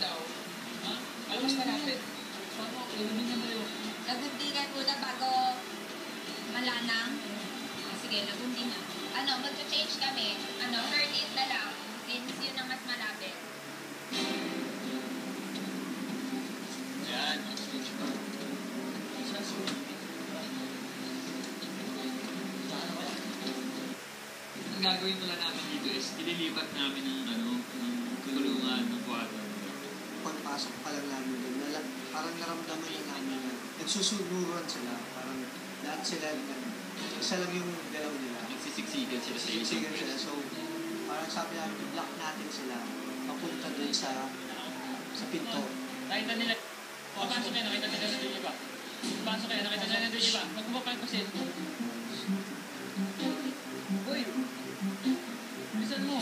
daw. Ha? Ano mas malapit? Lagundi ka muna bago malanang. Sige, lagundi na. Magcha-change kami. 13th na lang. Since yun ang mas malapit. Yan. Ang gagawin pala namin dito is ililipat namin ng kulungan ng kwarto. Pagpasok pa lang namin doon, parang naramdaman na namin na nagsusunuran sila. Parang lahat sila, isa lang yung galaw nila. Nagsisiksikan sila sa Siksikan sila. So, parang sabi namin, block natin sila papunta doon sa pinto. Nakita nila. Pasok kayo, nakita nila na doon iba. Pasok kayo, nakita nila na doon iba. Magkumapal kasi. Uy! Bisan mo.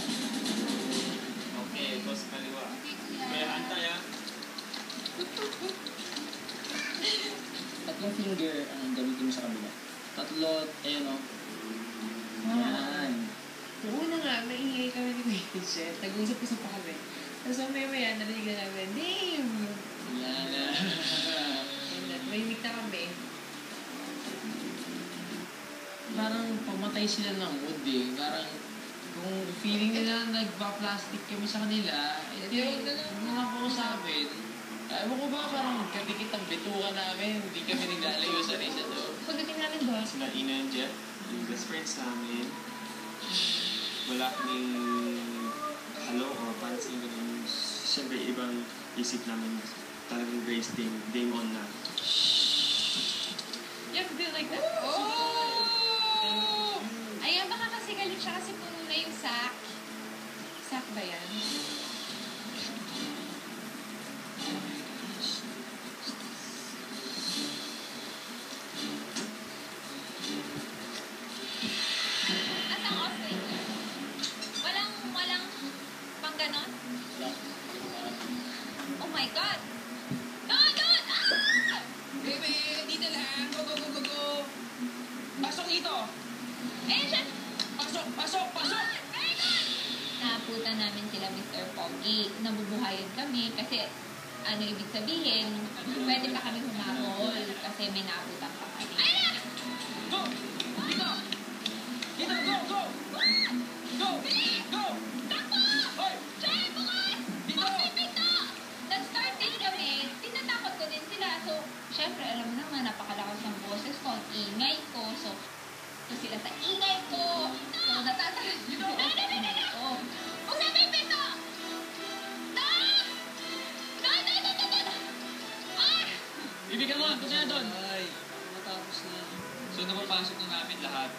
Okay, boss kaliwa. Kaya antay ah. Tatlong finger ang gamitin mo sa kabila. Tatlo, ayun o. Yan. Noong una nga, maingay kami ni Kuya Jet. Nag-usap-usap pa kami. Tapos mamaya-maya, narinig na namin, Dave! Lala. Mahinig na kami. Parang pamatay sila ng wood eh. Parang kung feeling nila nagpa-plastic kami sa kanila, huwag na lang kausapin. Ewan ko ba, parang kadikit ang bituka namin, hindi kami naglalayo sa isa doon. Pagdating namin ba? Sila Ina and Jeff, yung best friends namin. Wala kaming hello o pansin ko naman. Siyempre, ibang isip namin talagang Grace Dame on na. You have to be like that. Oh! Ayan, baka kasi galit siya kasi puno na yung sack. Sack ba yan? Asang offering? Walang pang ganon? Oh my God! Doon! Ah! Baby, dito lang. Go, go, go, go, go. Pasok dito. Ayan siya! Pasok, pasok, pasok! Very good! Naaputan namin sila Mr. Pogi. Nabubuhayan kami kasi ibig sabihin, pwede pa kami humabol kasi may naaputan pa kami. Ayan! Go! Dito! Dito, go, go! Go! Go! Takbo! Hoy! Chay, bukas! Dito! Buksan pinto! Nag-start din kami. Tinatakot ko din sila. So, syempre, alam mo naman, napakalakas ng boses ko. Ang ingay ko. So sila sa ingay ko. So, natatakas dito. No! Buksan mo yung pinto! No! No! Ah! Bibigyan mo! Punta na doon! Ay, matapos na. So, napapasok na namin lahat.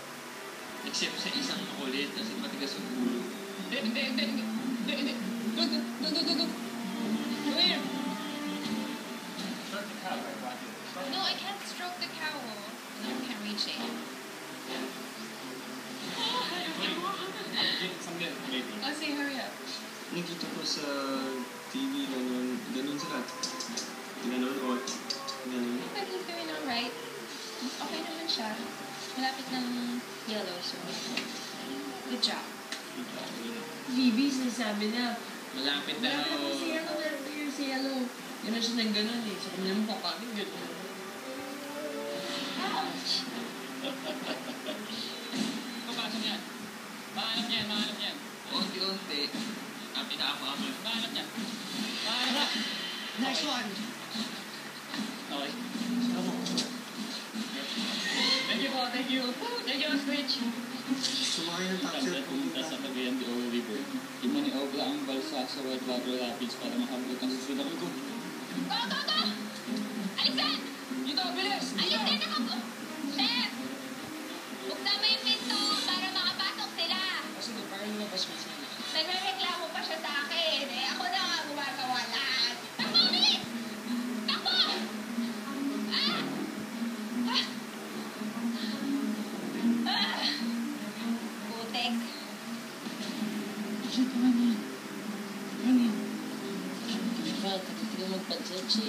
Except sa isang makulit kasi matigas ang ulo. Hindi. Go! Go here! Start the cow, right? No, I can't stroke the cow. No, I can't reach it. Oh, say hurry up. Nakita ko sa TV, ganun sila. Ganun o ganun. But he's doing alright. Okay naman siya. Malapit ng yellow, so good job. Libby, sinasabi na. Malapit na Malapit ako. na si Yellow na si Yellow. Ganun siya ng ganun eh. Sa kanya mong kakakin, gano'n. Ouch! Papasok yan. Mahanap yan. Unti-unti. Pinaama-ama. Mahanap yan. Mahanap! Next one! Okay. Thank you. Thank you, Switch. Sumakay ng taxi at Pumunta sa Cagayan de Oro River. Imaniobra ang balsa sa White Water Rapids para makabuot ang susunod ko. Go! Alisan! Dito, bilis! Alisan ako! Chef! Buksan mo yung pinto para makapasok sila. Kasi parang lumabas mo siya. Nagrereklamo pa siya sa akin. Ako na nga gumagawa lahat. Takbo! Bilis! Takbo! Ah! Putek. Shit, ano yan? Ano yan? Diba, katitigil magpa-judge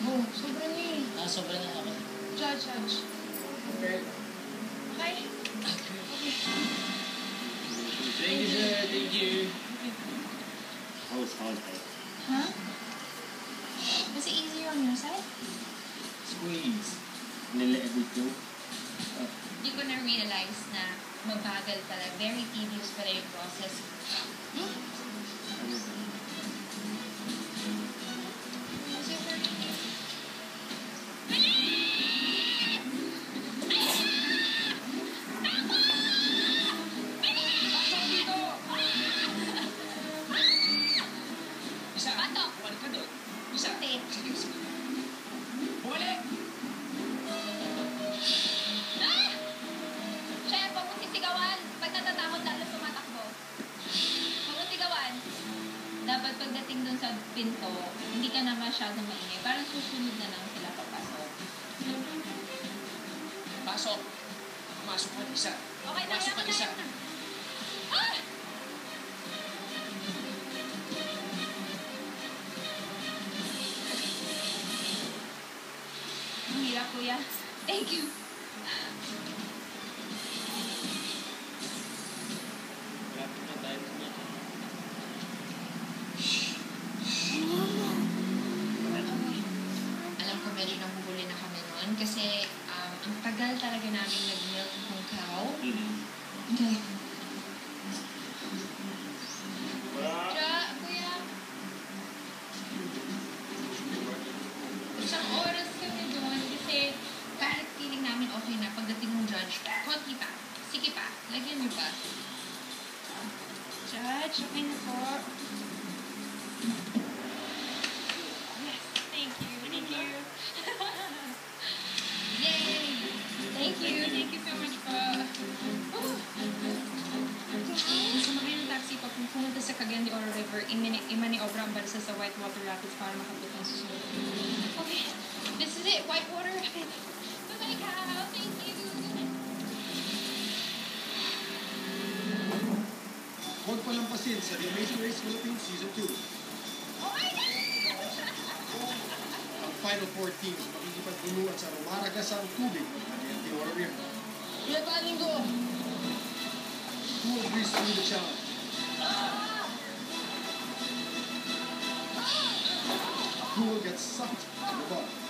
Oh, sobrang eh. Sobra na ako. Judge. Okay. Okay. Thank you, sir. Thank you. How's Hindi ko na-realize na mabagal pala. Very tedious pala yung process. Isa. Patok! Bumalik ka doon. Isa. Sige. Sige. Bumalik! Ah! Siya, huwag mong sisigawan. Pag natatakot, lalo tumatakbo. Huwag mong sigawan. Dapat pagdating dun sa pinto, hindi ka na masyadong maingay. Parang susunod na lang sila papasok. Pasok. Pumasok ka isa. Okay na, Pumasok ka isa. Ah! Ang hirap, kuya. Thank you. Malapit na tayo sa mga. Alam ko medyo nahuhuli na kami noon kasi ang tagal talaga namin nag-milk ng cow. Siya, kuya. Isang oras kami doon kasi kahit feeling namin okay na pagdating ng judge, konti pa, sige pa, lagyan niyo pa. Judge, okay na po. Yes, thank you. Thank you. Yay! Thank you. Thank you so much po. Sumakay ng taxi pa pumunta sa Cagayan de Oro River, imaniobra ang balsa sa Whitewater Rapids para makapunta sa susunod. Okay, this is it. Whitewater Rapids. Oh my God, thank you. Huwag palampasin sa The Amazing Race Philippines Season 2. Oh my gosh! Ang Final Four teams makikipagtulungan sa rumaragasang tubig ng Cagayan de Oro River. Kuya, paling ko! Who will breeze through the challenge? Who will get sucked to the bottom?